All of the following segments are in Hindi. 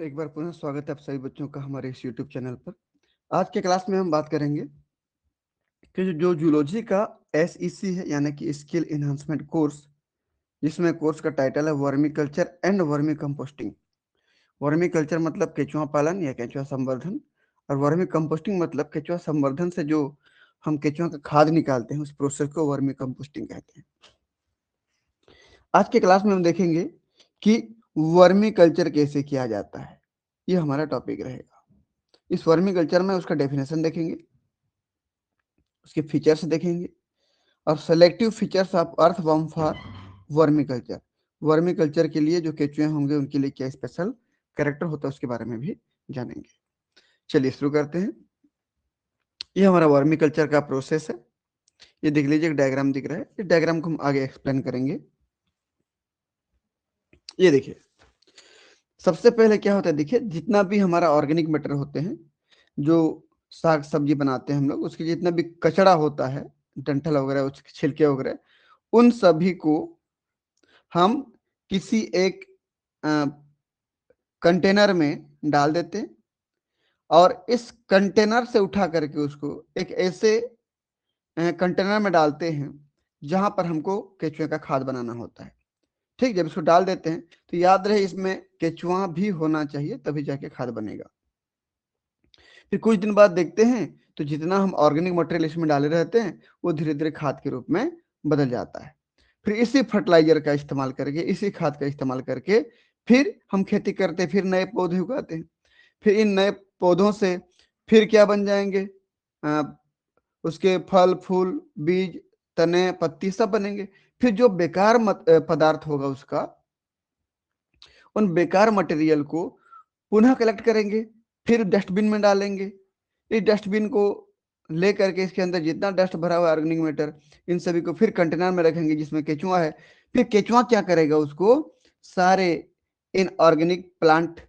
एक बार पुनः स्वागत है आप सभी बच्चों का हमारे इस यूट्यूब चैनल पर। आज के क्लास में हम बात करेंगे कि जो जूलॉजी का एसईसी है यानी कि स्किल इन्हांसमेंट कोर्स, जिसमें कोर्स का टाइटल है vermi culture and vermi composting. Vermi culture मतलब केंचुआ पालन या केंचुआ संवर्धन, और वर्मी कंपोस्टिंग मतलब केंचुआ संवर्धन से जो हम केंचुआ का खाद निकालते हैं उस प्रोसेस को वर्मी कंपोस्टिंग कहते हैं। आज के क्लास में हम देखेंगे कि वर्मी कल्चर कैसे किया जाता है, ये हमारा टॉपिक रहेगा। इस वर्मी कल्चर में उसका डेफिनेशन देखेंगे, उसके फीचर्स देखेंगे और selective features of earthworm for vermi culture. Vermi culture के लिए जो केचुए होंगे उनके लिए क्या स्पेशल कैरेक्टर होता है उसके बारे में भी जानेंगे। चलिए शुरू करते हैं। ये हमारा वर्मी कल्चर का प्रोसेस है। ये देख लीजिए, एक डायग्राम दिख रहा है। इस डायग्राम को हम आगे एक्सप्लेन करेंगे। ये देखिए, सबसे पहले क्या होता है, देखिए जितना भी हमारा ऑर्गेनिक मैटर होते हैं, जो साग सब्जी बनाते हैं हम लोग, उसके जितना भी कचरा होता है, डंठल वगैरह, उसके छिलके वगैरह, उन सभी को हम किसी एक कंटेनर में डाल देते हैं और इस कंटेनर से उठा करके उसको एक ऐसे कंटेनर में डालते हैं जहां पर हमको केचुए का खाद बनाना होता है। ठीक, जब इसको डाल देते हैं तो याद रहे इसमें केचुआ भी होना चाहिए, तभी जाके खाद बनेगा। फिर कुछ दिन बाद देखते हैं तो जितना हम ऑर्गेनिक मटेरियल इसमें डाले रहते हैं वो धीरे धीरे खाद के रूप में बदल जाता है। फिर इसी फर्टिलाइजर का इस्तेमाल करके, इसी खाद का इस्तेमाल करके फिर हम खेती करते हैं, फिर नए पौधे उगाते हैं। फिर इन नए पौधों से फिर क्या बन जाएंगे, उसके फल फूल बीज तने पत्ती सब बनेंगे। फिर जो बेकार पदार्थ होगा उसका, उन बेकार मटेरियल को पुनः कलेक्ट करेंगे, फिर डस्टबिन में डालेंगे। इस डस्टबिन को ले करके इसके अंदर जितना डस्ट भरा हुआ ऑर्गेनिक मैटर, इन सभी को फिर कंटेनर में रखेंगे जिसमें केचुआ है। फिर केचुआ क्या करेगा, उसको सारे इन ऑर्गेनिक प्लांट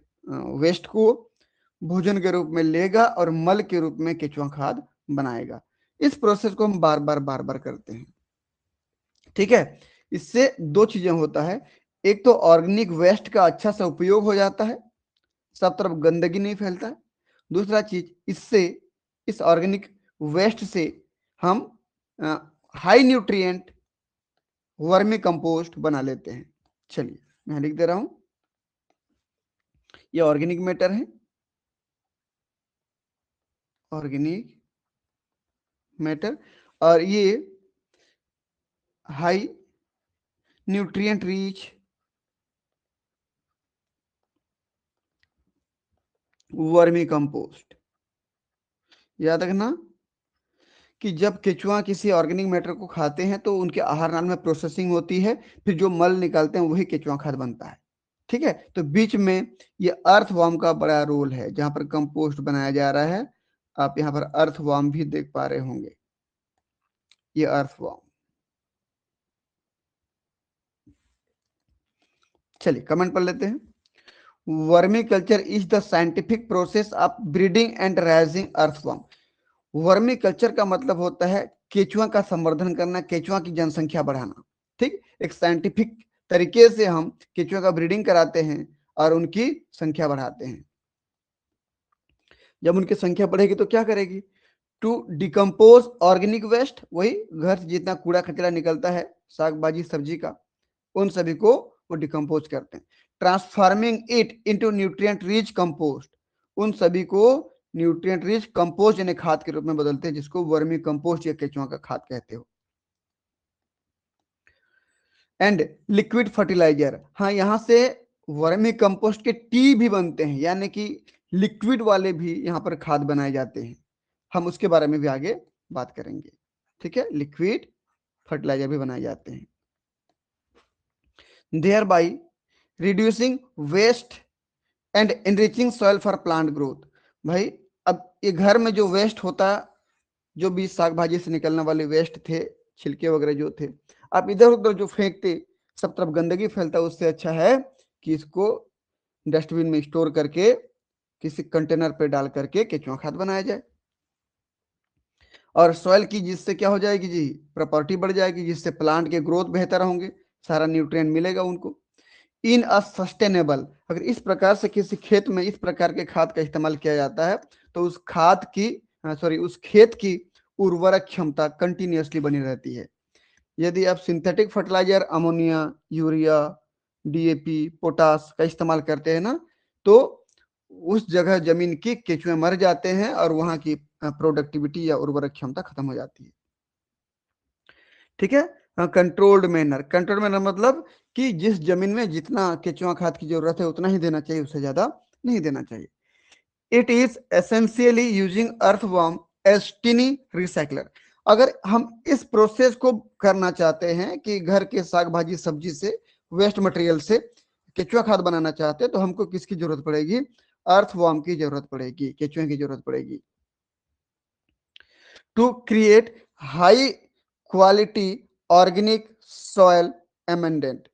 वेस्ट को भोजन के रूप में लेगा और मल के रूप में केचुआ खाद बनाएगा। इस प्रोसेस को हम बार बार करते हैं। ठीक है, इससे दो चीजें होता है। एक तो ऑर्गेनिक वेस्ट का अच्छा सा उपयोग हो जाता है, सब तरफ गंदगी नहीं फैलता है। दूसरा चीज, इससे इस ऑर्गेनिक वेस्ट से हम हाई न्यूट्रिएंट वर्मी कंपोस्ट बना लेते हैं। चलिए मैं लिख दे रहा हूं, ये ऑर्गेनिक मैटर है, ऑर्गेनिक मैटर, और ये high nutrient rich vermi compost. याद रखना कि जब केचुआ किसी ऑर्गेनिक मैटर को खाते हैं तो उनके आहार नाल में प्रोसेसिंग होती है, फिर जो मल निकालते हैं वही केचुआ खाद बनता है। ठीक है, तो बीच में ये अर्थवर्म का बड़ा रोल है जहां पर कंपोस्ट बनाया जा रहा है। आप यहाँ पर अर्थवर्म भी देख पा रहे होंगे, ये अर्थवर्म। चलिए कमेंट पढ़ लेते हैं। Vermi culture is the scientific process of breeding and rising earthworm. Vermi culture का मतलब होता है केचुआ का संवर्धन करना, केचुआ की जनसंख्या बढ़ाना। ठीक, एक साइंटिफिक तरीके से हम केचुआ का ब्रीडिंग कराते हैं और उनकी संख्या बढ़ाते हैं। जब उनकी संख्या बढ़ेगी तो क्या करेगी, टू डिकम्पोज ऑर्गेनिक वेस्ट, वही घर से जितना कूड़ा कचरा निकलता है साग भाजी सब्जी का, उन सभी को वो डिकम्पोज करते हैं। Transforming it into nutrient rich compost, उन सभी को न्यूट्रिएंट रिच कंपोस्ट यानी खाद के रूप में बदलते हैं, जिसको वर्मी कंपोस्ट या केचुआ का खाद कहते हो। एंड लिक्विड फर्टिलाइजर, हाँ यहां से वर्मी कंपोस्ट के टी भी बनते हैं, यानी कि लिक्विड वाले भी यहाँ पर खाद बनाए जाते हैं। हम उसके बारे में भी आगे बात करेंगे। ठीक है, लिक्विड फर्टिलाइजर भी बनाए जाते हैं। Thereby reducing waste and enriching soil for plant growth. भाई अब ये घर में जो वेस्ट होता, जो भी साग भाजी से निकलने वाले वेस्ट थे, छिलके वगैरह जो थे, आप इधर उधर जो फेंकते, सब तरफ गंदगी फैलता, उससे अच्छा है कि इसको डस्टबिन में स्टोर करके किसी कंटेनर पे डाल करके केचुआ खाद बनाया जाए। और सॉइल की जिससे क्या हो जाएगी जी, प्रॉपर्टी बढ़ जाएगी, जिससे प्लांट के ग्रोथ बेहतर होंगे, सारा न्यूट्रिएंट मिलेगा उनको। इन अ सस्टेनेबल, अगर इस प्रकार से किसी खेत में इस प्रकार के खाद का इस्तेमाल किया जाता है तो उस खाद की उस खेत की उर्वरक क्षमता कंटिन्यूअसली बनी रहती है। यदि आप synthetic fertiliser ammonia, urea, DAP, potash का इस्तेमाल करते हैं ना, तो उस जगह जमीन की केंचुए मर जाते हैं और वहां की प्रोडक्टिविटी या उर्वरक क्षमता खत्म हो जाती है। ठीक है। कंट्रोल्ड मैनर, कंट्रोल्ड मैनर मतलब कि जिस जमीन में जितना केंचुआ खाद की जरूरत है उतना ही देना चाहिए, उससे ज्यादा नहीं देना चाहिए। It is essentially using earthworm as tiny recycler. अगर हम इस प्रोसेस को करना चाहते हैं कि घर के साग भाजी सब्जी से वेस्ट मटेरियल से केचुआ खाद बनाना चाहते हैं तो हमको किसकी जरूरत पड़ेगी? अर्थवर्म की जरूरत पड़ेगी, केचुए की जरूरत पड़ेगी। To create high quality organic soil amendment.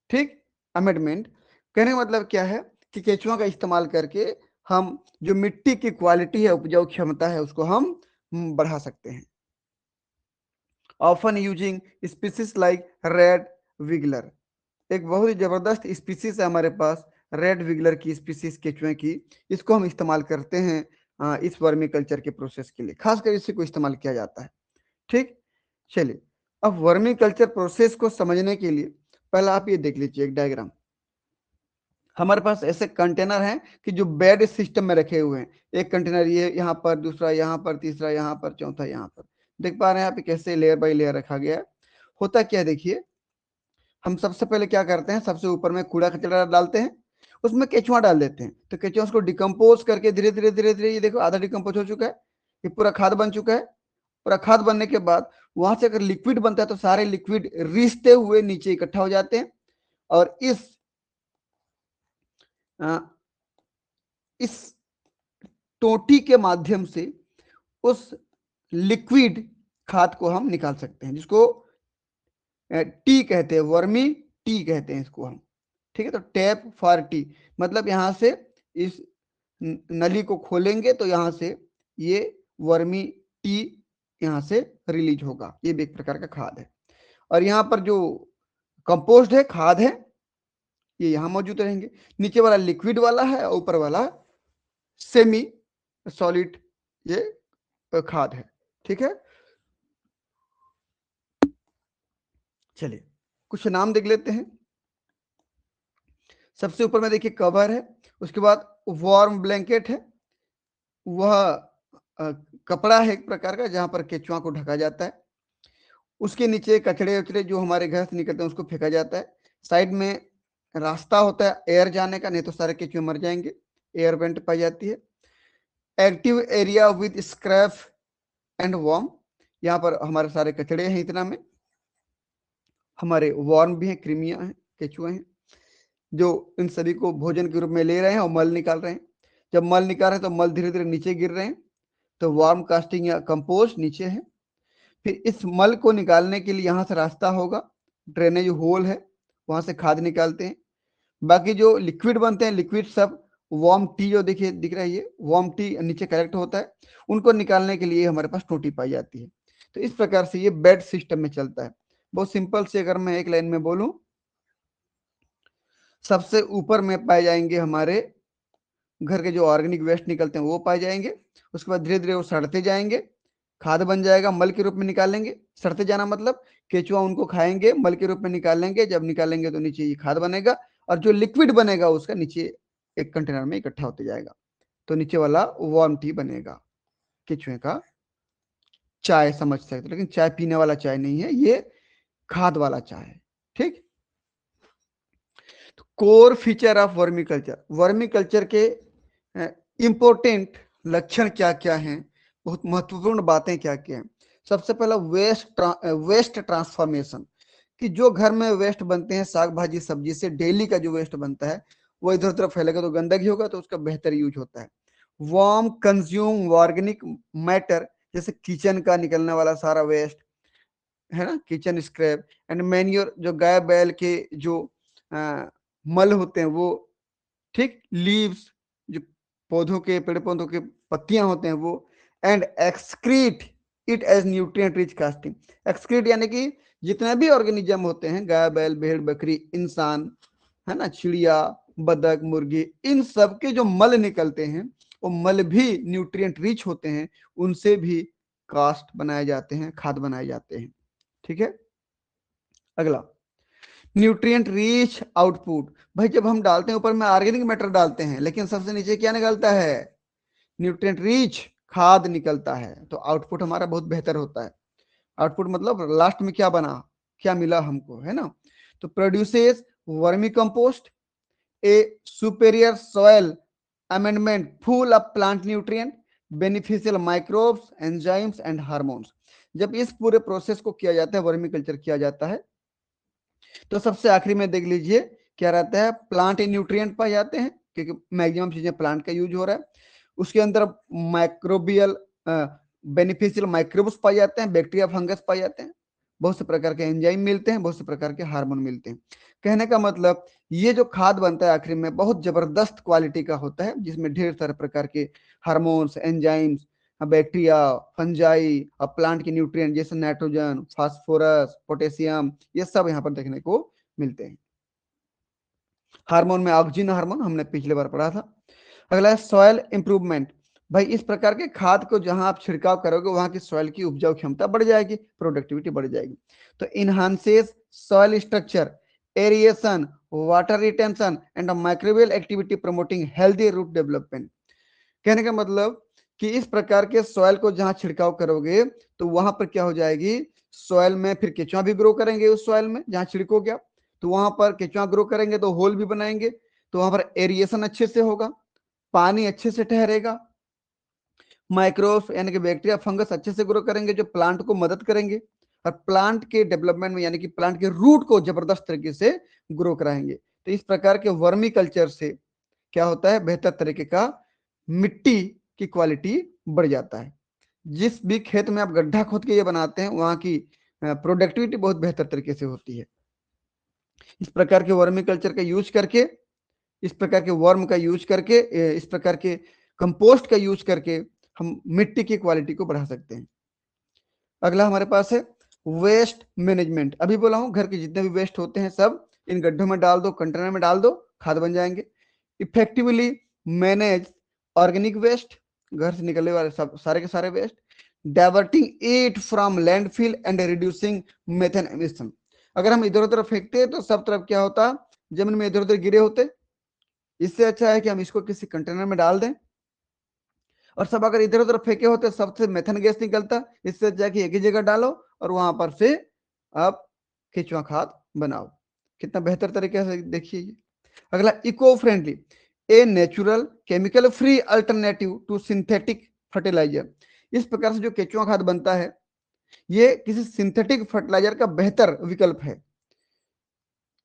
ठीक, अमेंडमेंट कहने का मतलब क्या है कि केचुआ का इस्तेमाल करके हम जो मिट्टी की क्वालिटी है, उपजाऊ क्षमता है, उसको हम बढ़ा सकते हैं। Often using species like red wiggler, एक बहुत ही जबरदस्त स्पीसीज है हमारे पास, रेड विगलर की स्पीसीज केचुए की, इसको हम इस्तेमाल करते हैं इस वर्मी कल्चर के प्रोसेस के लिए, खासकर इसी को इस्तेमाल किया जाता है। ठीक, चलिए अब वर्मी कल्चर प्रोसेस को समझने के लिए पहले आप ये देख लीजिए एक डायग्राम। हमारे पास ऐसे कंटेनर हैं कि जो बेड सिस्टम में रखे हुए हैं, एक कंटेनर ये यहाँ पर, दूसरा यहाँ पर, तीसरा यहाँ पर, चौथा यहाँ पर, देख पा रहे हैं आप कैसे लेयर बाय लेयर रखा गया है। होता क्या है देखिए, हम सबसे पहले क्या करते हैं, सबसे ऊपर में कूड़ा कचरा डालते हैं, उसमें केचुआ डाल देते हैं, तो केचुआ उसको डिकम्पोज करके धीरे धीरे धीरे धीरे, ये देखो आधा डिकम्पोज हो चुका है, ये पूरा खाद बन चुका है। पूरा खाद बनने के बाद वहां से अगर लिक्विड बनता है तो सारे लिक्विड रिसते हुए नीचे इकट्ठा हो जाते हैं, और इस टोटी के माध्यम से उस लिक्विड खाद को हम निकाल सकते हैं, जिसको टी कहते हैं, वर्मी टी कहते हैं इसको हम। ठीक है, तो टैप फॉर टी मतलब यहां से इस नली को खोलेंगे तो यहां से ये वर्मी टी यहां से रिलीज होगा, ये भी एक प्रकार का खाद है। और यहाँ पर जो कंपोस्ट है, खाद है, ये यहाँ मौजूद रहेंगे। नीचे वाला लिक्विड वाला है और ऊपर वाला सेमी सॉलिड ये खाद है। ठीक है, चलिए कुछ नाम देख लेते हैं। सबसे ऊपर में देखिए कवर है, उसके बाद वार्म ब्लैंकेट है, वह कपड़ा है एक प्रकार का जहां पर केचुआ को ढका जाता है। उसके नीचे कचड़े उचड़े जो हमारे घर से निकलते हैं उसको फेंका जाता है। साइड में रास्ता होता है एयर जाने का, नहीं तो सारे केचुए मर जाएंगे, एयर वेंट पाई जाती है। Active area with scrap and worm, यहाँ पर हमारे सारे कचड़े हैं, इतना में हमारे वॉर्म भी हैं, कृमियां हैं, केचुए हैं, जो इन सभी को भोजन के रूप में ले रहे हैं और मल निकाल रहे हैं। जब मल निकाल रहे हैं तो मल धीरे धीरे नीचे गिर रहे हैं, तो वार्म कास्टिंग या कंपोस्ट नीचे है। फिर इस मल को निकालने के लिए यहाँ से रास्ता होगा, ड्रेनेज होल है, वहां से खाद निकालते हैं। बाकी जो लिक्विड बनते हैं, लिक्विड सब वार्म टी जो देखिए दिख रहा है, ये वार्म टी नीचे कलेक्ट होता है, उनको निकालने के लिए हमारे पास टोटी पाई जाती है। तो इस प्रकार से ये बेड सिस्टम में चलता है। बहुत सिंपल से अगर मैं एक लाइन में बोलूं, सबसे ऊपर में पाए जाएंगे हमारे घर के जो ऑर्गेनिक वेस्ट निकलते हैं वो पाए जाएंगे। उसके बाद धीरे धीरे वो सड़ते जाएंगे, खाद बन जाएगा, मल के रूप में निकालेंगे। सड़ते जाना मतलब केचुआ उनको खाएंगे, मल के रूप में निकालेंगे, जब निकालेंगे तो नीचे ये खाद बनेगा, और जो लिक्विड बनेगा उसका नीचे एक कंटेनर में इकट्ठा होते जाएगा, तो नीचे वाला वार्म टी बनेगा, केचुए का चाय समझ सकते, लेकिन चाय पीने वाला चाय नहीं है, ये खाद वाला चाय है। ठीक, core feature of vermi culture, vermi culture के इंपॉर्टेंट लक्षण क्या क्या हैं, बहुत महत्वपूर्ण बातें क्या क्या हैं। सबसे पहला वेस्ट ट्रांसफॉर्मेशन, कि जो घर में वेस्ट बनते हैं साग भाजी सब्जी से, डेली का जो वेस्ट बनता है वो इधर उधर फैलेगा तो गंदगी होगा, तो उसका बेहतर यूज होता है। वार्म कंज्यूम ऑर्गेनिक मैटर, जैसे किचन का निकलने वाला सारा वेस्ट है ना, किचन स्क्रैप एंड मैन्योर, जो गाय बैल के जो मल होते हैं वो, ठीक, लीव्स, जो पौधों के पेड़ पौधों के पत्तियां होते हैं वो, and excrete it as nutrient rich casting. Excrete यानी कि जितने भी ऑर्गेनिज्म होते हैं, गाय बैल भेड़ बकरी इंसान, है ना, चिड़िया, बतख, मुर्गी, इन सब के जो मल निकलते हैं वो मल भी न्यूट्रिएंट रिच होते हैं, उनसे भी कास्ट बनाए जाते हैं, खाद बनाए जाते हैं। ठीक है, अगला न्यूट्रिएंट रिच आउटपुट। भाई जब हम डालते हैं ऊपर में ऑर्गेनिक मैटर डालते हैं, लेकिन सबसे नीचे क्या निकलता है, न्यूट्रिएंट रिच खाद निकलता है, तो आउटपुट हमारा बहुत बेहतर होता है। आउटपुट मतलब लास्ट में क्या बना, क्या मिला हमको, है ना। तो produces vermi compost, A superior soil amendment full of plant nutrient, beneficial microbes, enzymes and hormones. जब इस पूरे प्रोसेस को किया जाता है, वर्मी कल्चर किया जाता है, तो सबसे आखिरी में देख लीजिए क्या रहता है, प्लांट न्यूट्रिएंट पाए जाते हैं, क्योंकि मैक्सिमम चीजें प्लांट का यूज हो रहा है। उसके अंदर माइक्रोबियल बेनिफिशियल माइक्रोब्स पाए जाते हैं, बैक्टीरिया, फंगस पाए जाते हैं, बहुत से प्रकार के एंजाइम मिलते हैं, बहुत से प्रकार के हार्मोन मिलते हैं। कहने का मतलब ये जो खाद बनता है आखिर में बहुत जबरदस्त क्वालिटी का होता है, जिसमें ढेर सारे प्रकार के हार्मोन्स, एंजाइम्स, बैक्टीरिया, फंजाई और प्लांट के न्यूट्रिएंट जैसे नाइट्रोजन, फास्फोरस, पोटेशियम, ये सब यहाँ पर देखने को मिलते हैं। हार्मोन में ऑक्सीजन हार्मोन हमने पिछले बार पढ़ा था। अगला है सॉइल इंप्रूवमेंट। भाई इस प्रकार के खाद को जहां आप छिड़काव करोगे वहां की सॉइल की उपजाऊ क्षमता बढ़ जाएगी, प्रोडक्टिविटी बढ़ जाएगी। तो enhances soil structure, aeration, water retention and microbial activity promoting healthy root development. कहने का मतलब कि इस प्रकार के सॉइल को जहां छिड़काव करोगे तो वहां पर क्या हो जाएगी, सॉइल में फिर केचुआ भी ग्रो करेंगे, उस सॉइल में जहां छिड़कोगे आप, तो वहां पर केचुआ ग्रो करेंगे तो होल भी बनाएंगे, तो वहां पर एरिएशन अच्छे से होगा, पानी अच्छे से ठहरेगा, माइक्रोब्स यानी कि बैक्टीरिया, फंगस अच्छे से ग्रो करेंगे जो प्लांट को मदद करेंगे, और प्लांट के डेवलपमेंट में यानी कि प्लांट के रूट को जबरदस्त तरीके से ग्रो कराएंगे। तो इस प्रकार के वर्मी कल्चर से क्या होता है, बेहतर तरीके का मिट्टी की क्वालिटी बढ़ जाता है। जिस भी खेत में आप गड्ढा खोद के ये बनाते हैं वहां की प्रोडक्टिविटी बहुत बेहतर तरीके से होती है। इस प्रकार के वर्मी कल्चर का यूज करके, इस प्रकार के वर्म का यूज करके, इस प्रकार के कंपोस्ट का यूज करके हम मिट्टी की क्वालिटी को बढ़ा सकते हैं। अगला हमारे पास है वेस्ट मैनेजमेंट। अभी बोला हूं घर के जितने भी वेस्ट होते हैं सब इन गड्ढों में डाल दो, कंटेनर में डाल दो, खाद बन जाएंगे। इफेक्टिवली मैनेज ऑर्गेनिक वेस्ट, घर से निकलने वाले सब सारे के सारे waste, diverting it from landfill and reducing methane emission. अगर हम इधर उधर फेंकते तो सब तरफ क्या होता, जमीन में इधर उधर गिरे होते। इससे अच्छा है कि हम इसको किसी कंटेनर में डाल दें, और सब अगर इधर उधर फेंके होते सबसे मेथन गैस निकलता। इससे जाके एक ही जगह डालो और वहां पर से आप केचुआ खाद बनाओ, कितना बेहतर तरीके से देखिए। अगला eco friendly, a natural chemical free alternative to synthetic fertiliser. इस प्रकार से जो केचुआ खाद बनता है ये किसी सिंथेटिक फर्टिलाइजर का बेहतर विकल्प है।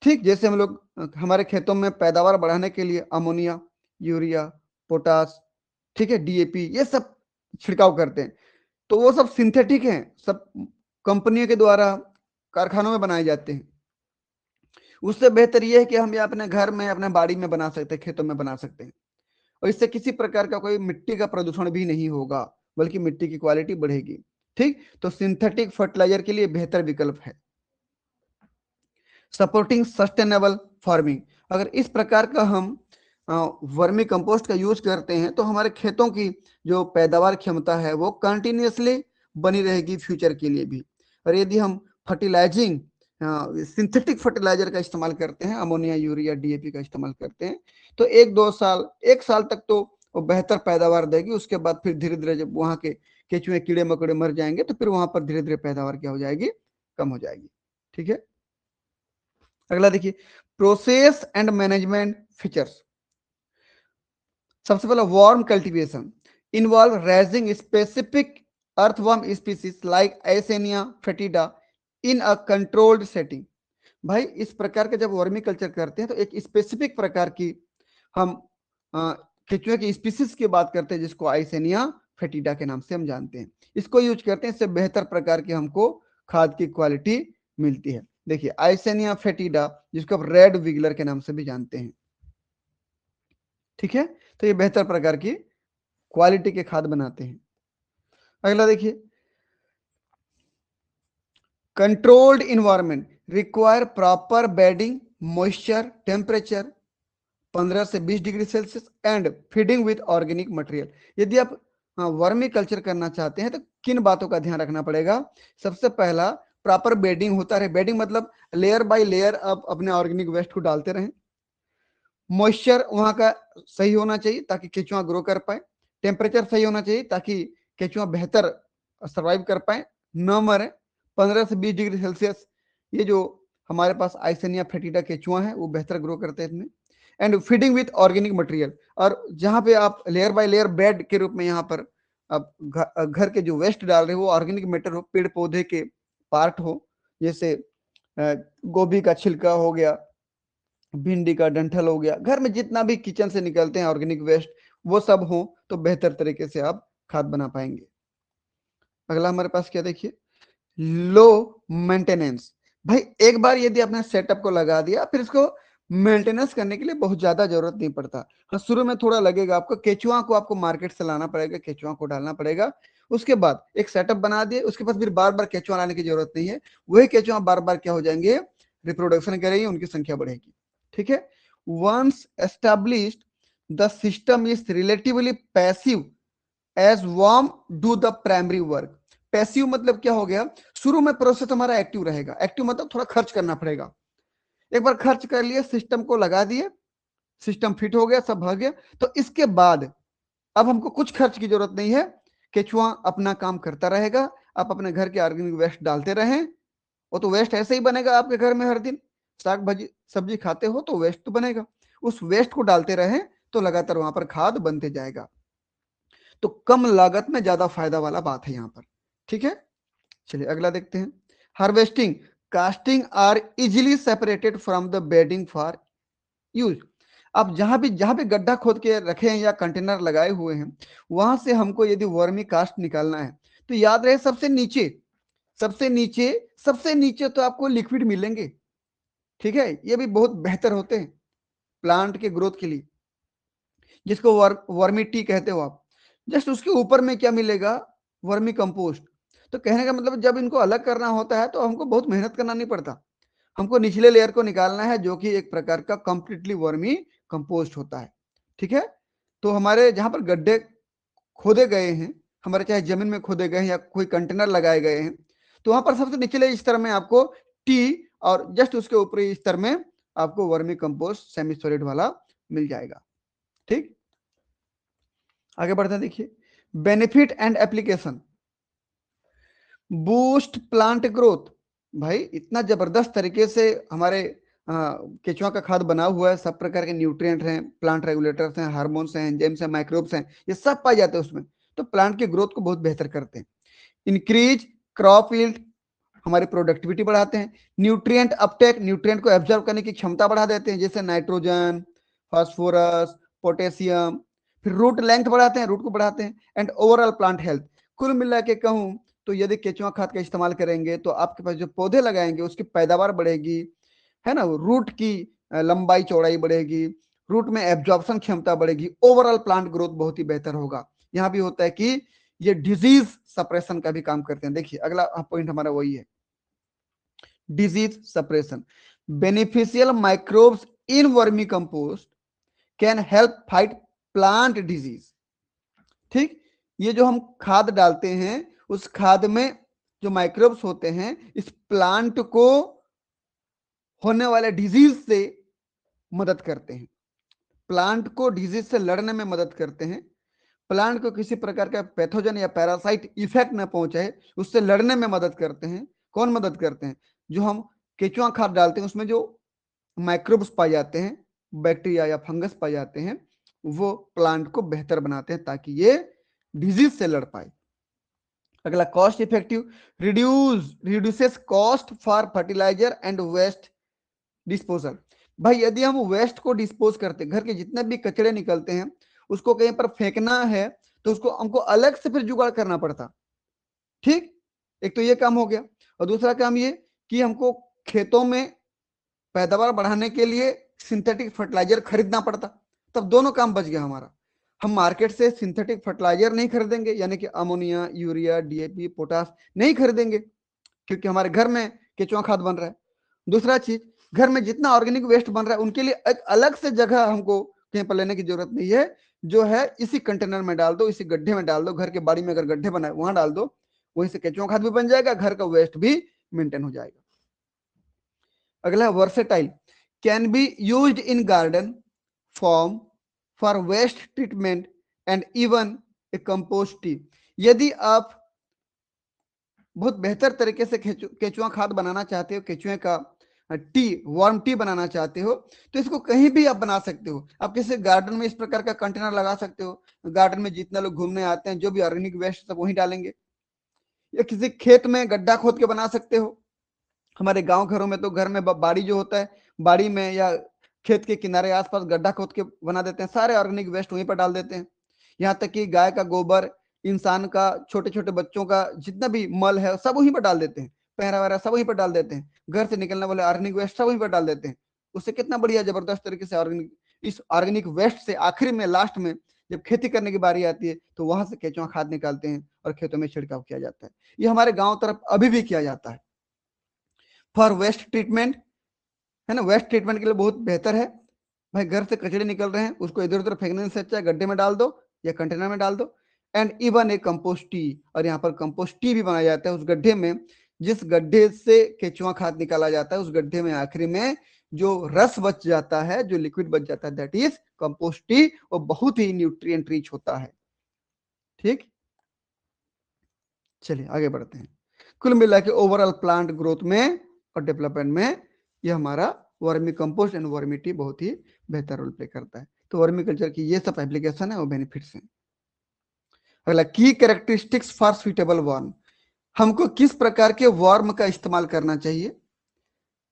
ठीक जैसे हम लोग हमारे खेतों में पैदावार बढ़ाने के लिए अमोनिया, यूरिया, पोटास, ठीक है, डीएपी, ये सब छिड़काव करते हैं, तो वो सब सिंथेटिक हैं, सब कंपनियों के द्वारा कारखानों में बनाए जाते हैं। उससे बेहतर ये है कि हम ये अपने घर में, अपने बाड़ी में बना सकते हैं, खेतों में बना सकते हैं, और इससे किसी प्रकार का कोई मिट्टी का प्रदूषण भी नहीं होगा, बल्कि मिट्टी की क्वालिटी बढ़ेगी। ठीक, तो सिंथेटिक फर्टिलाइजर के लिए बेहतर विकल्प है। सपोर्टिंग सस्टेनेबल फार्मिंग, अगर इस प्रकार का हम वर्मी कंपोस्ट का यूज करते हैं तो हमारे खेतों की जो पैदावार क्षमता है वो कंटिन्यूसली बनी रहेगी फ्यूचर के लिए भी। और यदि हम फर्टिलाइजिंग सिंथेटिक फर्टिलाइजर का इस्तेमाल करते हैं, अमोनिया, यूरिया, डीएपी का इस्तेमाल करते हैं, तो एक दो साल, एक साल तक तो वो बेहतर पैदावार देगी। उसके बाद फिर धीरे धीरे जब वहां के केचुए, कीड़े मकोड़े मर जाएंगे तो फिर वहां पर धीरे धीरे पैदावार क्या हो जाएगी, कम हो जाएगी। ठीक है, अगला देखिए प्रोसेस एंड मैनेजमेंट फीचर्स। सबसे पहला worm cultivation involve raising specific earthworm species like Eisenia fetida in a controlled setting. भाई इस प्रकार का जब वर्मी कल्चर करते हैं तो एक स्पेसिफिक प्रकार की हम केचुए की स्पीसीज की बात करते हैं, जिसको आइसेनिया फेटिडा के नाम से हम जानते हैं। इसको यूज करते हैं, इससे बेहतर प्रकार की हमको खाद की क्वालिटी मिलती है। देखिए आइसेनिया फेटिडा, जिसको आप रेड विगलर के नाम से भी जानते हैं। ठीक है, तो ये बेहतर प्रकार की क्वालिटी के खाद बनाते हैं। अगला देखिए controlled environment require proper bedding, moisture, temperature 15 से 20 degree Celsius and feeding with organic material. यदि आप वर्मी कल्चर करना चाहते हैं तो किन बातों का ध्यान रखना पड़ेगा? सबसे पहला, प्रॉपर बेडिंग होता रहे। बेडिंग मतलब लेयर बाय लेयर आप अपने ऑर्गेनिक वेस्ट को डालते रहें। मॉइस्चर वहां का सही होना चाहिए ताकि केचुआ ग्रो कर पाए। टेम्परेचर सही होना चाहिए ताकि केचुआ बेहतर सर्वाइव कर पाए, न मरे। 15 से 20 डिग्री सेल्सियस, ये जो हमारे पास आइसेनिया फेटिडा केचुआ है वो बेहतर ग्रो करते हैं इसमें। And feeding with organic material, और जहां पे आप लेयर बाय लेयर बेड के रूप में यहाँ पर आप घर के जो वेस्ट डाल रहे हो वो ऑर्गेनिक मैटर हो, पेड़ पौधे के पार्ट हो, जैसे गोभी का छिलका हो गया, भिंडी का डंठल हो गया, घर में जितना भी किचन से निकलते हैं ऑर्गेनिक वेस्ट वो सब हो तो बेहतर तरीके से आप खाद बना पाएंगे। अगला हमारे पास क्या देखिए, लो मेंटेनेंस। भाई एक बार यदि आपने सेटअप को लगा दिया फिर इसको मेंटेनेंस करने के लिए बहुत ज्यादा जरूरत नहीं पड़ता। हाँ, शुरू में थोड़ा लगेगा आपको, केचुआ को आपको मार्केट से लाना पड़ेगा, केचुआ को डालना पड़ेगा। उसके बाद एक सेटअप बना दिए, उसके बाद फिर बार बार केचुआ लाने की जरूरत नहीं है। वही केचुआ बार बार क्या हो जाएंगे, रिप्रोडक्शन करेंगे, उनकी संख्या बढ़ेगी। ठीक है, once established the system is relatively passive as worm do the primary work. Passive मतलब क्या हो गया, शुरू में प्रोसेस हमारा एक्टिव रहेगा। एक्टिव मतलब थोड़ा खर्च करना पड़ेगा। एक बार खर्च कर लिए, सिस्टम को लगा दिए, सिस्टम फिट हो गया, सब भर गया, तो इसके बाद अब हमको कुछ खर्च की जरूरत नहीं है। केचुआ अपना काम करता रहेगा, आप अपने घर के ऑर्गेनिक वेस्ट डालते रहें, वो तो वेस्ट ऐसे ही बनेगा आपके घर में। हर दिन साग भाजी सब्जी खाते हो तो वेस्ट तो बनेगा, उस वेस्ट को डालते रहें तो लगातार वहां पर खाद बनते जाएगा। तो कम लागत में ज्यादा फायदा वाला बात है यहाँ पर। ठीक है, चलिए अगला देखते हैं। Harvesting, casting are easily separated from the bedding for use. आप जहां भी गड्ढा खोद के रखे हैं या कंटेनर लगाए हुए हैं, वहां से हमको यदि वर्मी कास्ट निकालना है तो याद रहे सबसे नीचे, सबसे नीचे, सबसे नीचे तो आपको लिक्विड मिलेंगे। ठीक है, ये भी बहुत बेहतर होते हैं प्लांट के ग्रोथ के लिए, जिसको वर्मी टी कहते हो आप। जस्ट उसके ऊपर में क्या मिलेगा, वर्मी कंपोस्ट। तो कहने का मतलब जब इनको अलग करना होता है तो हमको बहुत मेहनत करना नहीं पड़ता, हमको निचले लेयर को निकालना है जो कि एक प्रकार का कंप्लीटली वर्मी कंपोस्ट होता है। ठीक है, तो हमारे जहां पर गड्ढे खोदे गए हैं, हमारे चाहे जमीन में खोदे गए हैं या कोई कंटेनर लगाए गए हैं, तो वहां पर सबसे निचले स्तर में आपको टी, और जस्ट उसके ऊपरी स्तर में आपको वर्मी कंपोस्ट सेमी सॉलिड वाला मिल जाएगा। ठीक, आगे बढ़ते हैं। देखिए, benefit and application, boost plant growth. भाई इतना जबरदस्त तरीके से हमारे केचुआ का खाद बना हुआ है, सब प्रकार के न्यूट्रिएंट हैं, प्लांट रेगुलेटर्स हैं, हार्मोन्स हैं, एंजाइम्स हैं, माइक्रोब्स हैं, ये सब पाए जाते हैं उसमें, तो प्लांट की ग्रोथ को बहुत बेहतर करते हैं। इंक्रीज क्रॉप यील्ड, हमारी प्रोडक्टिविटी बढ़ाते हैं। न्यूट्रिएंट अपटेक, न्यूट्रिएंट को एब्जॉर्ब करने की क्षमता बढ़ा देते हैं, जैसे नाइट्रोजन, फास्फोरस, पोटेशियम। फिर रूट लेंथ बढ़ाते हैं, रूट को बढ़ाते हैं। And overall plant health. कुल मिला के कहूं तो यदि केचुआ खाद का इस्तेमाल करेंगे तो आपके पास जो पौधे लगाएंगे उसकी पैदावार बढ़ेगी, है ना, रूट की लंबाई चौड़ाई बढ़ेगी, रूट में एब्जॉर्प्शन क्षमता बढ़ेगी, ओवरऑल प्लांट ग्रोथ बहुत ही बेहतर होगा। यहाँ भी होता है कि ये डिजीज सप्रेशन का भी काम करते हैं। देखिए अगला पॉइंट हमारा वही है, disease suppression. Beneficial microbes in vermi compost can help fight plant disease. ठीक, ये जो हम खाद डालते हैं उस खाद में जो माइक्रोब्स होते हैं इस प्लांट को होने वाले डिजीज से मदद करते हैं, प्लांट को डिजीज से लड़ने में मदद करते हैं, प्लांट को किसी प्रकार का पैथोजन या पैरासाइट इफेक्ट न पहुंचाए उससे लड़ने में मदद करते हैं। कौन मदद करते हैं, जो हम केचुआ खाद डालते हैं उसमें जो माइक्रोब्स पाए जाते हैं, बैक्टीरिया या फंगस पाए जाते हैं, वो प्लांट को बेहतर बनाते हैं ताकि ये डिजीज से लड़ पाए। अगला cost effective, reduces cost for fertiliser and waste disposal. भाई यदि हम वेस्ट को डिस्पोज करते, घर के जितने भी कचरे निकलते हैं उसको कहीं पर फेंकना है तो उसको हमको अलग से फिर जुगाड़ करना पड़ता। ठीक, एक तो ये काम हो गया, और दूसरा काम ये कि हमको खेतों में पैदावार बढ़ाने के लिए सिंथेटिक फर्टिलाइजर खरीदना पड़ता। तब दोनों काम बच गया हमारा। हम मार्केट से सिंथेटिक फर्टिलाइजर नहीं खरीदेंगे, यानी कि अमोनिया, यूरिया, डीएपी, पोटास नहीं खरीदेंगे, क्योंकि हमारे घर में केचुआ खाद बन रहा है। दूसरा चीज, घर में जितना ऑर्गेनिक वेस्ट बन रहा है उनके लिए एक अलग से जगह हमको कहीं पर लेने की जरूरत नहीं है, जो है इसी कंटेनर में डाल दो, इसी गड्ढे में डाल दो, घर के बाड़ी में अगर गड्ढे बनाए वहां डाल दो, वहीं से केचुआ खाद भी बन जाएगा, घर का वेस्ट भी मेंटेन हो जाएगा। अगला versatile, can be used in garden, farm, for waste treatment and even a compost tea. यदि आप बहुत बेहतर तरीके से केचुआ खाद बनाना चाहते हो, केचुए का टी, वार्म टी बनाना चाहते हो, तो इसको कहीं भी आप बना सकते हो। आप किसी गार्डन में इस प्रकार का कंटेनर लगा सकते हो, गार्डन में जितना लोग घूमने आते हैं जो भी ऑर्गेनिक वेस्ट सब वहीं डालेंगे, या किसी खेत में गड्ढा खोद के बना सकते हो। हमारे गांव घरों में तो घर में बाड़ी जो होता है, बाड़ी में या खेत के किनारे आसपास गड्ढा खोद के बना देते हैं, सारे ऑर्गेनिक वेस्ट वहीं पर डाल देते हैं। यहाँ तक कि गाय का गोबर, इंसान का, छोटे छोटे बच्चों का जितना भी मल है सब वहीं पर डाल देते हैं, पहरा वहरा सब वहीं पर डाल देते हैं, घर से निकलने वाले ऑर्गेनिक वेस्ट सब वहीं पर डाल देते हैं। उससे कितना बढ़िया जबरदस्त तरीके से ऑर्गेनिक, इस ऑर्गेनिक वेस्ट से आखिर में लास्ट में जब खेती करने की बारी आती है तो वहां से केचुआ खाद निकालते हैं और खेतों में छिड़काव किया जाता है। ये हमारे गांव तरफ अभी भी किया जाता है फॉर वेस्ट ट्रीटमेंट, है ना, वेस्ट ट्रीटमेंट के लिए बहुत बेहतर है। भाई घर से कचड़े निकल रहे हैं, उसको इधर उधर फेंकने से अच्छा है गड्ढे में डाल दो या कंटेनर में डाल दो। And even a compost T, और यहाँ पर कंपोस्ट टी भी बनाया जाता है उस गड्ढे में, जिस गड्ढे से केचुआ खाद निकाला जाता है, उस गड्ढे में आखिरी में जो रस बच जाता है, जो लिक्विड बच जाता है, दैट इज कंपोस्ट टी, और बहुत ही न्यूट्रिएंट रिच होता है। ठीक, चलिए आगे बढ़ते हैं। कुल मिला के ओवरऑल प्लांट ग्रोथ में और डेवलपमेंट में ये हमारा vermi compost and vermi T बहुत ही बेहतर रोल प्ले करता है। तो वर्मी कल्चर की ये सब एप्लीकेशन है और बेनिफिट्स हैं। अगला, की कैरेक्टरिस्टिक्स फॉर सुइटेबल वर्म, हमको किस प्रकार के वर्म का इस्तेमाल करना चाहिए,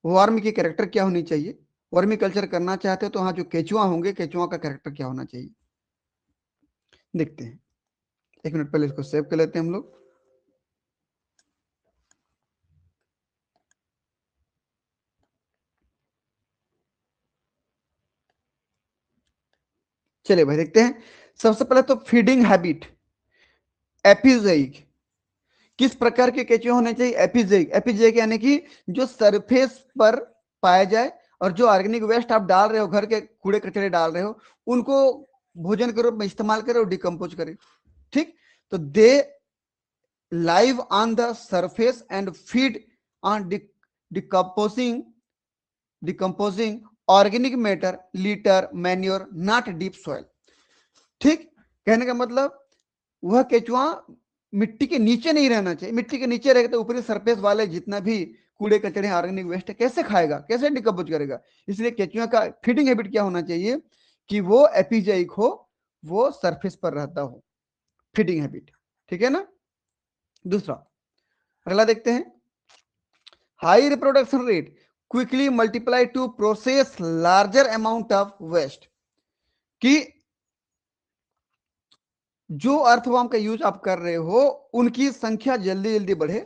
वर्म की कैरेक्टर क्या होनी चाहिए, वर्मी कल्चर करना चाहते हो तो वहां जो केचुआ होंगे, केचुआ का कैरेक्टर क्या होना चाहिए, देखते हैं। एक मिनट पहले इसको सेव कर लेते हैं हम लोग। चलिए भाई देखते हैं। सबसे पहले तो फीडिंग हैबिट, एपिजोइक, किस प्रकार के केचुए होने चाहिए, एपिजोइक, एपिजोइक यानी कि जो सरफेस पर पाया जाए, और जो ऑर्गेनिक वेस्ट आप डाल रहे हो, घर के कूड़े कचरे डाल रहे हो, उनको भोजन के रूप में इस्तेमाल करें और डिकम्पोज करें। ठीक, तो they live on the surface and feed on decomposing organic matter, litter, manure, not deep soil. ठीक, कहने का मतलब वह केचुआ मिट्टी के नीचे नहीं रहना चाहिए, मिट्टी के नीचे रहेगा तो ऊपरी सरफेस वाले जितना भी कूड़े कचड़े ऑर्गेनिक वेस्ट है कैसे खाएगा, कैसे डिकम्पोज करेगा। इसलिए केचुआ का फीडिंग हैबिट क्या होना चाहिए कि वो एपिजाइक हो, वो सरफेस पर रहता हो, फीडिंग हैबिट। ठीक है ना। दूसरा, अगला देखते हैं, high reproduction rate, quickly multiply to process larger amount of waste, कि जो अर्थवर्म का यूज आप कर रहे हो उनकी संख्या जल्दी जल्दी बढ़े,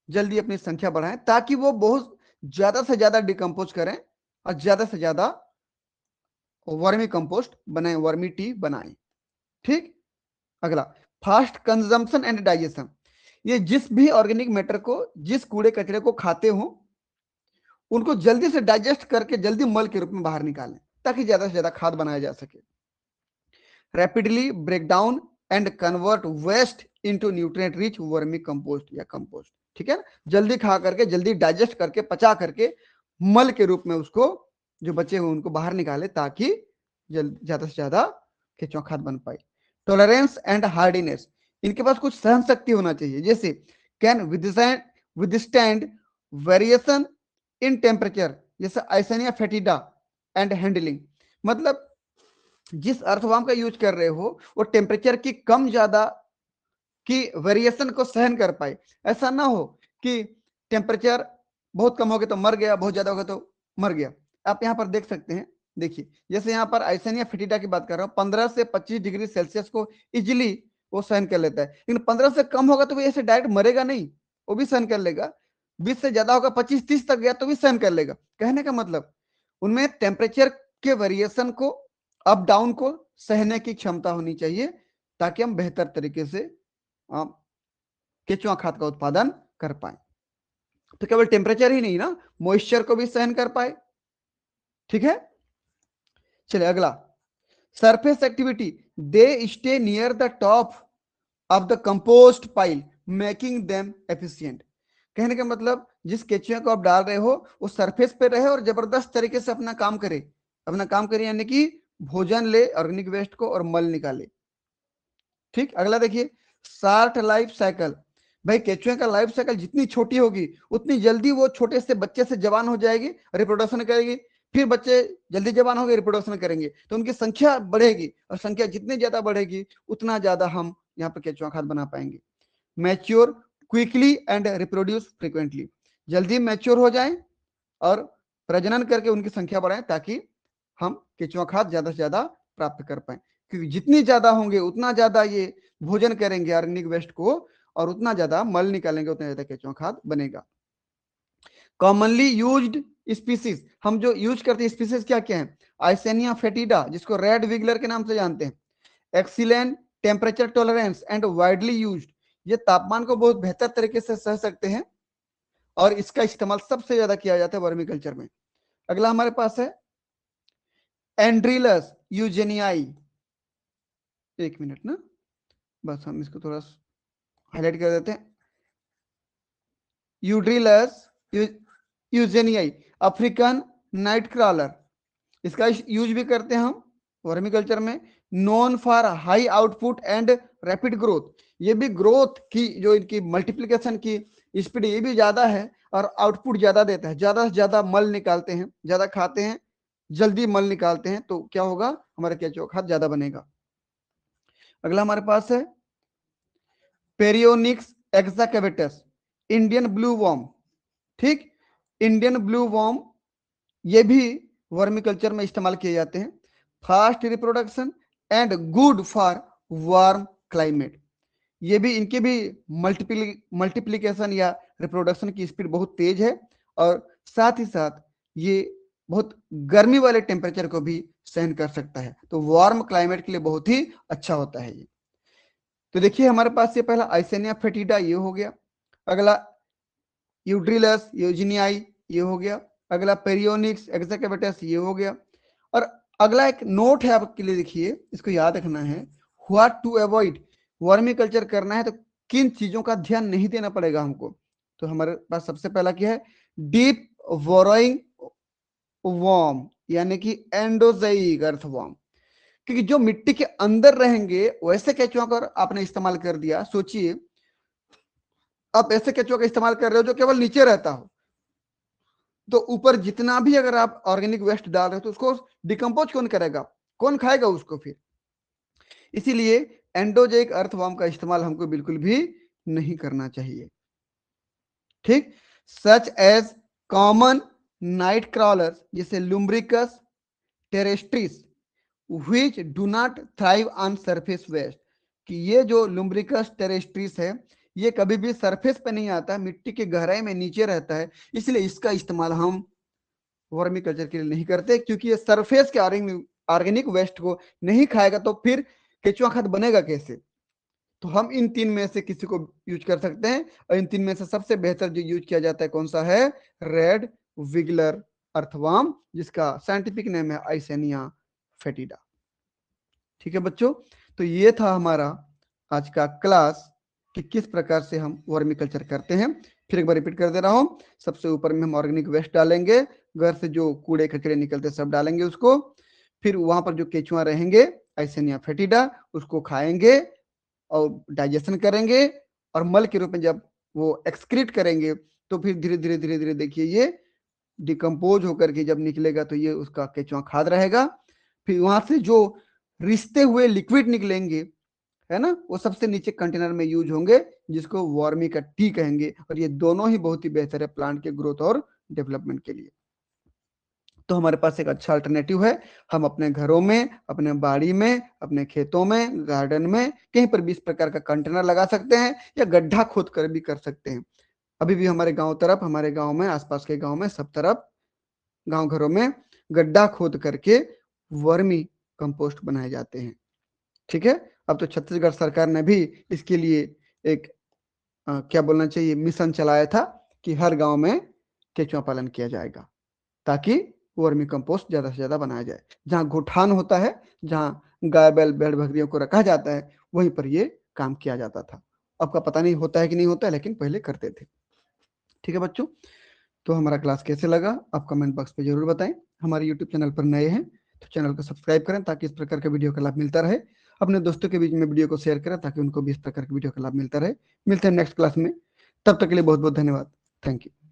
जल्दी अपनी संख्या बढ़ाएं, ताकि वो बहुत ज्यादा से ज्यादा डिकम्पोज करें और ज्यादा से ज्यादा वर्मी कंपोस्ट बनाए, वर्मी टी बनाए। ठीक, अगला, फास्ट कंजम्पशन एंड डाइजेशन, ये जिस भी ऑर्गेनिक मैटर को, जिस कूड़े कचरे को खाते हो उनको जल्दी से डाइजेस्ट करके जल्दी मल के रूप में बाहर निकालें, ताकि ज्यादा से ज्यादा खाद बनाया जा सके। Rapidly break down and convert waste into nutrient rich vermicompost या कंपोस्ट। ठीक है ना, जल्दी खा करके, जल्दी डाइजेस्ट करके, पचा करके मल के रूप में उसको, जो बचे हुए उनको बाहर निकाले, ताकि ज्यादा से ज्यादा केचुआ खाद बन पाए। टॉलरेंस एंड हार्डीनेस, इनके पास कुछ सहन शक्ति होना चाहिए, जैसे can withstand variation in temperature, जैसे आइसेनिया फेटिडा एंड हैंडलिंग, मतलब जिस अर्थवर्म का यूज कर रहे हो वो टेम्परेचर की कम ज्यादा की वेरिएशन को सहन कर पाए। ऐसा ना हो कि टेम्परेचर बहुत कम हो गया तो मर गया, बहुत ज्यादा हो गया तो मर गया। आप यहाँ पर देख सकते हैं, देखिए जैसे यहाँ पर आइसेनिया फेटिडा की बात कर रहा हूँ, 15 से 25 डिग्री सेल्सियस को इजिली वो सहन कर लेता है, लेकिन 15 से कम होगा तो वो ऐसे डायरेक्ट मरेगा नहीं, वो भी सहन कर लेगा। 20 से ज्यादा होगा, 25-30 तक गया तो भी सहन कर लेगा। कहने का मतलब उनमें टेम्परेचर के वेरिएशन को, अप डाउन को सहने की क्षमता होनी चाहिए, ताकि हम बेहतर तरीके से केचुआ खाद का उत्पादन कर पाए। तो केवल टेम्परेचर ही नहीं ना, मॉइस्चर को भी सहन कर पाए, ठीक है, चलिए अगला, surface activity, they stay near the top of the compost pile making them efficient. कहने का मतलब जिस केचुआ को आप डाल रहे हो वो सरफेस पे रहे और जबरदस्त तरीके से अपना काम करे, अपना काम करे यानी कि भोजन ले, ऑर्गेनिक वेस्ट को और मल निकाले। ठीक, अगला देखिए, शार्ट लाइफ साइकिल, भाई केचुए का लाइफ साइकिल जितनी छोटी होगी उतनी जल्दी वो छोटे से बच्चे से जवान हो जाएगी, रिप्रोडक्शन करेगी, फिर बच्चे जल्दी जवान हो गए, रिप्रोडक्शन करेंगे, तो उनकी संख्या बढ़ेगी, और संख्या जितनी ज्यादा बढ़ेगी उतना ज्यादा हम यहाँ पर केचुआ खाद बना पाएंगे। Mature quickly and reproduce frequently, जल्दी मैच्योर हो जाए और प्रजनन करके उनकी संख्या बढ़ाएं ताकि हम केचुआ खाद ज्यादा से ज्यादा प्राप्त कर पाए, क्योंकि जितनी ज्यादा होंगे उतना ज्यादा ये भोजन करेंगे ऑर्गेनिक वेस्ट को और उतना ज्यादा मल निकालेंगे, उतना ज्यादा केचुआ खाद बनेगा। कॉमनली यूज्ड स्पीसीज, हम जो यूज करते हैं स्पीसीज क्या क्या है, आइसेनिया फेटिडा जिसको रेड विगलर के नाम से जानते हैं, excellent temperature tolerance and widely used, ये तापमान को बहुत बेहतर तरीके से सह सकते हैं और इसका इस्तेमाल सबसे ज्यादा किया जाता है वर्मी कल्चर में। अगला हमारे पास है एंड्रिलस यूजेनियाई, एक मिनट ना, बस हम इसको थोड़ा हाईलाइट कर देते हैं। यूड्रिलस यूजेनियाई अफ्रीकन नाइट क्रॉलर, इसका यूज भी करते हैं हम वर्मी कल्चर में, known for high output and rapid growth, ये भी ग्रोथ की जो इनकी मल्टीप्लिकेशन की स्पीड ये भी ज्यादा है और आउटपुट ज्यादा देता है, ज्यादा से ज्यादा मल निकालते हैं, ज्यादा खाते हैं, जल्दी मल निकालते हैं, तो क्या होगा, हमारा केचुआ खाद ज्यादा बनेगा। अगला हमारे पास है पेरियोनिक्स एक्साकेवेटस, इंडियन ब्लू वॉर्म। ठीक, इंडियन ब्लू वॉर्म ये भी वर्मी कल्चर में इस्तेमाल किए जाते हैं, fast reproduction and good for warm climate, ये भी इनके भी मल्टीप्लीकेशन या रिप्रोडक्शन की स्पीड बहुत तेज है और साथ ही साथ ये बहुत गर्मी वाले टेम्परेचर को भी सहन कर सकता है, तो वार्म क्लाइमेट के लिए बहुत ही अच्छा होता है ये। तो देखिए हमारे पास ये पहला आइसेनिया फेटिडा ये हो गया, अगला यूड्रिलस यूजिनियाई ये हो गया, अगला पेरियोनिक्स एक्साकेवेटस ये हो गया, और अगला एक नोट है आपके लिए, देखिए इसको याद रखना है, what to avoid, vermiculture करना है तो किन चीजों का ध्यान नहीं देना पड़ेगा हमको, तो हमारे पास सबसे पहला क्या है, डीप वोरोइंग वॉर्म यानी कि एंडोजोइक अर्थवॉर्म, क्योंकि जो मिट्टी के अंदर रहेंगे वैसे केचुआ का आपने इस्तेमाल कर दिया, सोचिए आप ऐसे केचुआ का इस्तेमाल कर रहे हो जो केवल नीचे रहता हो, तो ऊपर जितना भी अगर आप ऑर्गेनिक वेस्ट डाल रहे हो तो उसको डिकम्पोज कौन करेगा, कौन खाएगा उसको फिर, इसीलिए एंडोजोइक अर्थवॉर्म का इस्तेमाल हमको बिल्कुल भी नहीं करना चाहिए। ठीक, such as common night crawlers जैसे Lumbricus terrestris which do not thrive on surface waste, कि ये जो लुम्ब्रिकस टेरेस्ट्रिस है ये कभी भी सरफेस पे नहीं आता, मिट्टी के गहराई में नीचे रहता है, इसलिए इसका इस्तेमाल हम वर्मी कल्चर के लिए नहीं करते, क्योंकि ये सरफेस के ऑर्गेनिक वेस्ट को नहीं खाएगा तो फिर केचुआ खाद बनेगा कैसे। तो हम इन तीन में से किसी को यूज कर सकते हैं, और इन तीन में से सबसे बेहतर जो यूज किया जाता है कौन सा है, रेड विगलर अर्थवॉर्म, जिसका साइंटिफिक नेम है आइसेनिया फेटिडा। ठीक है बच्चों, तो ये था हमारा आज का क्लास कि किस प्रकार से हम वर्मी कल्चर करते हैं। फिर एक बार रिपीट कर दे रहा हूं, सबसे ऊपर में हम ऑर्गेनिक वेस्ट डालेंगे, घर से जो कूड़े कचरे निकलते सब डालेंगे उसको, फिर वहां पर जो केचुआ रहेंगे आइसेनिया फेटिडा उसको खाएंगे और डाइजेशन करेंगे, और मल के रूप में जब वो एक्सक्रीट करेंगे तो फिर धीरे धीरे धीरे धीरे देखिए ये डिकम्पोज होकर के जब निकलेगा तो ये उसका केचुआ खाद रहेगा, फिर वहां से जो रिश्ते हुए लिक्विड निकलेंगे है ना, वो सबसे नीचे कंटेनर में यूज होंगे जिसको वर्मी का टी कहेंगे, और ये दोनों ही बहुत ही बेहतर है प्लांट के ग्रोथ और डेवलपमेंट के लिए। तो हमारे पास एक अच्छा अल्टरनेटिव है, हम अपने घरों में, अपने बाड़ी में, अपने खेतों में, गार्डन में कहीं पर भी इस प्रकार का कंटेनर लगा सकते हैं या गड्ढा खोद कर भी कर सकते हैं। अभी भी हमारे गांव तरफ, हमारे गांव में, आसपास के गांव में, सब तरफ गांव घरों में गड्ढा खोद करके वर्मी कंपोस्ट बनाए जाते हैं। ठीक है, अब तो छत्तीसगढ़ सरकार ने भी इसके लिए एक क्या बोलना चाहिए, मिशन चलाया था कि हर गांव में केचुआ पालन किया जाएगा, ताकि वर्मी कंपोस्ट ज्यादा से ज्यादा बनाया जाए। जहाँ गोठान होता है, जहाँ गाय बैल भेड़ बकरियों को रखा जाता है, वहीं पर ये काम किया जाता था। आपका पता नहीं होता है कि नहीं होता है, लेकिन पहले करते थे। ठीक है बच्चों, तो हमारा क्लास कैसे लगा आप कमेंट बॉक्स पे जरूर बताएं। हमारे यूट्यूब चैनल पर नए हैं तो चैनल को सब्सक्राइब करें ताकि इस प्रकार का वीडियो का लाभ मिलता रहे। अपने दोस्तों के बीच में वीडियो को शेयर करें ताकि उनको भी इस प्रकार के वीडियो का लाभ मिलता रहे। मिलते हैं नेक्स्ट क्लास में, तब तक के लिए बहुत बहुत धन्यवाद। Thank you.